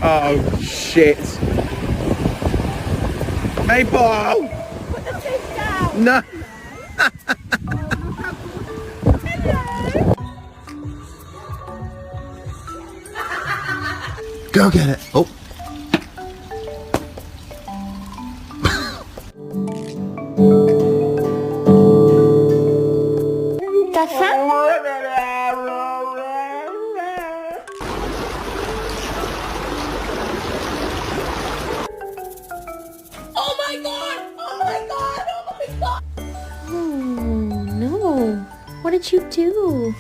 Oh, shit. Maple! Put the teeth down. No. Go get it. Oh. That's it? Oh my god! Oh my god! Oh my god! Oh no. What did you do?